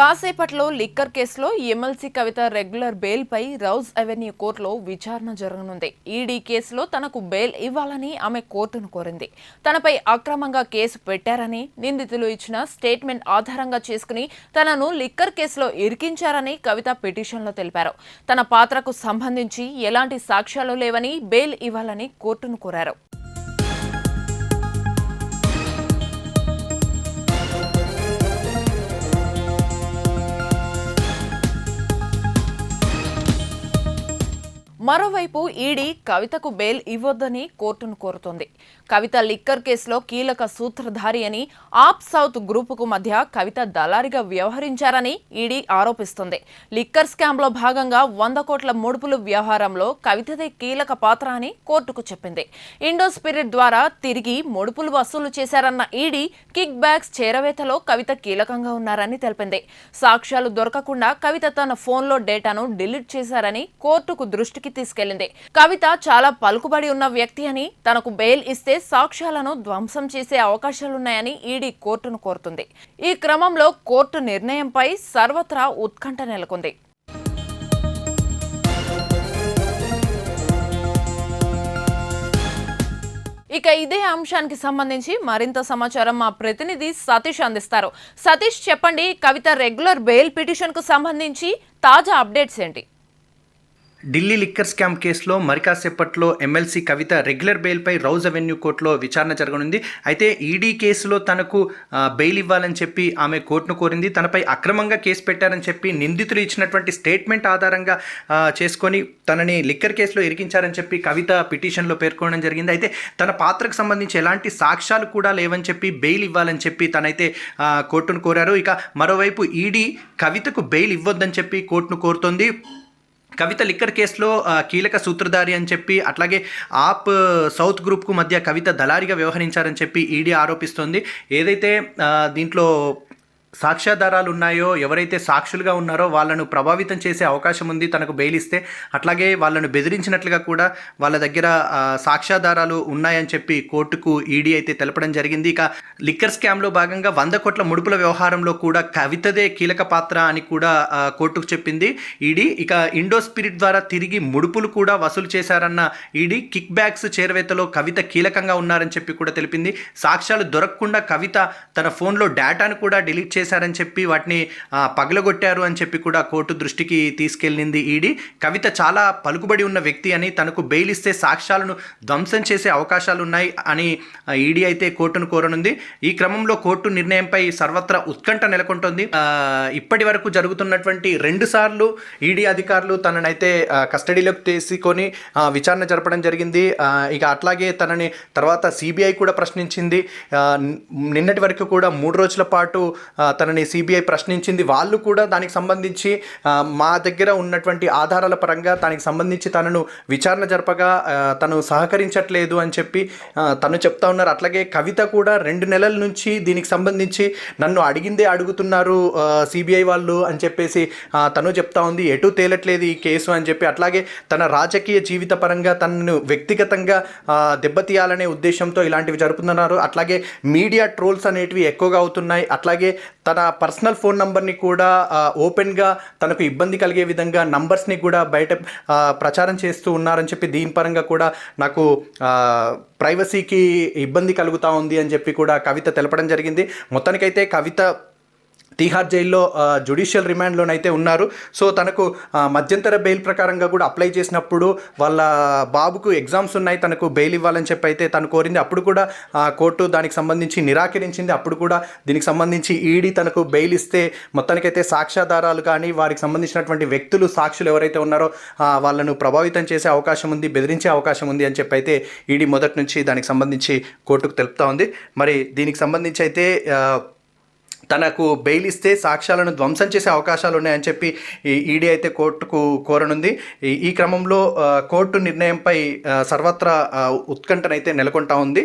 కాసేపట్లో లిక్కర్ కేసులో ఎమ్మెల్సీ కవిత రెగ్యులర్ బెయిల్పై రౌజ్ అవెన్యూ కోర్టులో విచారణ జరగనుంది. ఈడీ కేసులో తనకు బెయిల్ ఇవ్వాలని ఆమె కోర్టును కోరింది. తనపై అక్రమంగా కేసు పెట్టారని, నిందితులు ఇచ్చిన స్టేట్మెంట్ ఆధారంగా చేసుకుని తనను లిక్కర్ కేసులో ఇరికించారని కవిత పిటిషన్లో తెలిపారు. తన పాత్రకు సంబంధించి ఎలాంటి సాక్ష్యాలు లేవని బెయిల్ ఇవ్వాలని కోర్టును కోరారు. మరోవైపు ఈడీ కవితకు బెయిల్ ఇవ్వొద్దని కోర్టును కోరుతోంది. కవిత లిక్కర్ కేసులో కీలక సూత్రధారి అని, ఆప్ సౌత్ గ్రూపుకు మధ్య కవిత దళారిగా వ్యవహరించారని ఈడీ ఆరోపిస్తోంది. లిక్కర్ స్కామ్లో భాగంగా 100 కోట్ల ముడుపులు వ్యవహారంలో కవితదే కీలక పాత్ర అని కోర్టుకు చెప్పింది. ఇండో స్పిరిట్ ద్వారా తిరిగి ముడుపులు వసూలు చేశారన్న ఈడీ కిక్ బ్యాక్స్ చేరవేతలో కవిత కీలకంగా ఉన్నారని తెలిపింది. సాక్ష్యాలు దొరకకుండా కవిత తన ఫోన్లో డేటాను డిలీట్ చేశారని కోర్టుకు దృష్టికి తీసుకెళ్లింది. కవిత చాలా పలుకుబడి ఉన్న వ్యక్తి అని, తనకు బెయిల్ ఇస్తే సాక్ష్యాలను ధ్వంసం చేసే అవకాశాలున్నాయని ఈడీ కోర్టును కోరుతుంది. ఈ క్రమంలో కోర్టు నిర్ణయంపై సర్వత్రా ఉత్కంఠ నెలకొంది. ఇక ఇదే అంశానికి సంబంధించి మరింత సమాచారం మా ప్రతినిధి సతీష్ అందిస్తారు. సతీష్, చెప్పండి, కవిత రెగ్యులర్ బెయిల్ పిటిషన్ కు సంబంధించి తాజా అప్డేట్స్ ఏంటి? ఢిల్లీ లిక్కర్ స్కామ్ కేసులో మరికాసేపట్లో ఎమ్మెల్సీ కవిత రెగ్యులర్ బెయిల్పై రౌజ్ అవెన్యూ కోర్టులో విచారణ జరగనుంది. అయితే ఈడీ కేసులో తనకు బెయిల్ ఇవ్వాలని చెప్పి ఆమె కోర్టును కోరింది. తనపై అక్రమంగా కేసు పెట్టారని చెప్పి నిందితులు ఇచ్చినటువంటి స్టేట్మెంట్ ఆధారంగా చేసుకొని తనని లిక్కర్ కేసులో ఇరికించారని చెప్పి కవిత పిటిషన్లో పేర్కొనడం జరిగింది. అయితే తన పాత్రకు సంబంధించి ఎలాంటి సాక్ష్యాలు కూడా లేవని చెప్పి బెయిల్ ఇవ్వాలని చెప్పి తనైతే కోర్టును కోరారు. ఇక మరోవైపు ఈడీ కవితకు బెయిల్ ఇవ్వొద్దని చెప్పి కోర్టును కోరుతోంది. కవిత లిక్కర్ కేసులో కీలక సూత్రధారి అని చెప్పి, అట్లాగే ఆప్ సౌత్ గ్రూప్కు మధ్య కవిత దళారిగా వ్యవహరించారని చెప్పి ఈడీ ఆరోపిస్తోంది. ఏదైతే దీంట్లో సాక్ష్యాధారాలు ఉన్నాయో, ఎవరైతే సాక్షులుగా ఉన్నారో వాళ్ళను ప్రభావితం చేసే అవకాశం ఉంది తనకు బెయిల్ ఇస్తే. అట్లాగే వాళ్ళను బెదిరించినట్లుగా కూడా వాళ్ళ దగ్గర సాక్ష్యాధారాలు ఉన్నాయని చెప్పి కోర్టుకు ఈడీ అయితే తెలపడం జరిగింది. ఇక లిక్కర్ స్కామ్లో భాగంగా 100 కోట్ల ముడుపుల వ్యవహారంలో కూడా కవితదే కీలక పాత్ర అని కూడా కోర్టుకు చెప్పింది ఈడీ. ఇక ఇండో స్పిరిట్ ద్వారా తిరిగి ముడుపులు కూడా వసూలు చేశారన్న ఈడీ కిక్ బ్యాక్స్ చేరవేతలో కవిత కీలకంగా ఉన్నారని చెప్పి కూడా తెలిపింది. సాక్ష్యాలు దొరకకుండా కవిత తన ఫోన్లో డేటాను కూడా డిలీట్ చేశారని చెప్పి వాటిని పగలగొట్టారు అని చెప్పి కూడా కోర్టు దృష్టికి తీసుకెళ్ళింది ఈడీ. కవిత చాలా పలుకుబడి ఉన్న వ్యక్తి అని, తనకు బెయిల్ ఇస్తే సాక్ష్యాలను ధ్వంసం చేసే అవకాశాలు ఉన్నాయి అని ఈడీ అయితే కోర్టును కోరనుంది. ఈ క్రమంలో కోర్టు నిర్ణయంపై సర్వత్రా ఉత్కంఠ నెలకొంటోంది. ఇప్పటి వరకు జరుగుతున్నటువంటి 2 సార్లు ఈడీ అధికారులు తననైతే కస్టడీలోకి తీసుకొని విచారణ జరపడం జరిగింది. ఇక అట్లాగే తనని తర్వాత సిబిఐ కూడా ప్రశ్నించింది. నిన్నటి వరకు కూడా 3 రోజుల పాటు తనని సిబిఐ ప్రశ్నించింది. వాళ్ళు కూడా దానికి సంబంధించి మా దగ్గర ఉన్నటువంటి ఆధారాల పరంగా దానికి సంబంధించి తనను విచారణ జరపగా తను సహకరించట్లేదు అని చెప్పి తను చెప్తా ఉన్నారు. అట్లాగే కవిత కూడా 2 నెలల నుంచి దీనికి సంబంధించి నన్ను అడిగిందే అడుగుతున్నారు సిబిఐ వాళ్ళు అని చెప్పేసి తను చెప్తా ఉంది. ఎటు తేలట్లేదు ఈ కేసు అని చెప్పి. అట్లాగే తన రాజకీయ జీవిత పరంగా తనను వ్యక్తిగతంగా దెబ్బతీయాలనే ఉద్దేశంతో ఇలాంటివి జరుపుతున్నారు. అట్లాగే మీడియా ట్రోల్స్ అనేటివి ఎక్కువగా అవుతున్నాయి. అట్లాగే తన పర్సనల్ ఫోన్ నంబర్ని కూడా ఓపెన్గా తనకు ఇబ్బంది కలిగే విధంగా నంబర్స్ని కూడా బయట ప్రచారం చేస్తూ ఉన్నారని చెప్పి, దీని పరంగా కూడా నాకు ప్రైవసీకి ఇబ్బంది కలుగుతూ ఉంది అని చెప్పి కూడా కవిత తెలపడం జరిగింది. మొత్తానికైతే కవిత తిహార్ జైల్లో జ్యుడిషియల్ రిమాండ్లోనైతే ఉన్నారు. సో తనకు మధ్యంతర బెయిల్ ప్రకారంగా కూడా అప్లై చేసినప్పుడు వాళ్ళ బాబుకు ఎగ్జామ్స్ ఉన్నాయి, తనకు బెయిల్ ఇవ్వాలని చెప్పి అయితే తను కోరింది. అప్పుడు కూడా కోర్టు దానికి సంబంధించి నిరాకరించింది. అప్పుడు కూడా దీనికి సంబంధించి ఈడీ తనకు బెయిల్ ఇస్తే మొత్తానికైతే సాక్ష్యాధారాలు కానీ వారికి సంబంధించినటువంటి వ్యక్తులు, సాక్షులు ఎవరైతే ఉన్నారో వాళ్ళను ప్రభావితం చేసే అవకాశం ఉంది, బెదిరించే అవకాశం ఉంది అని చెప్పి అయితే ఈడీ మొదటి నుంచి దానికి సంబంధించి కోర్టుకు తెలుపుతా ఉంది. మరి దీనికి సంబంధించి అయితే తనకు బెయిల్ ఇస్తే సాక్ష్యాలను ధ్వంసం చేసే అవకాశాలు ఉన్నాయని చెప్పి ఈడీ అయితే కోర్టుకు కోరనుంది. ఈ క్రమంలో కోర్టు నిర్ణయంపై సర్వత్రా ఉత్కంఠనైతే నెలకొంటా ఉంది.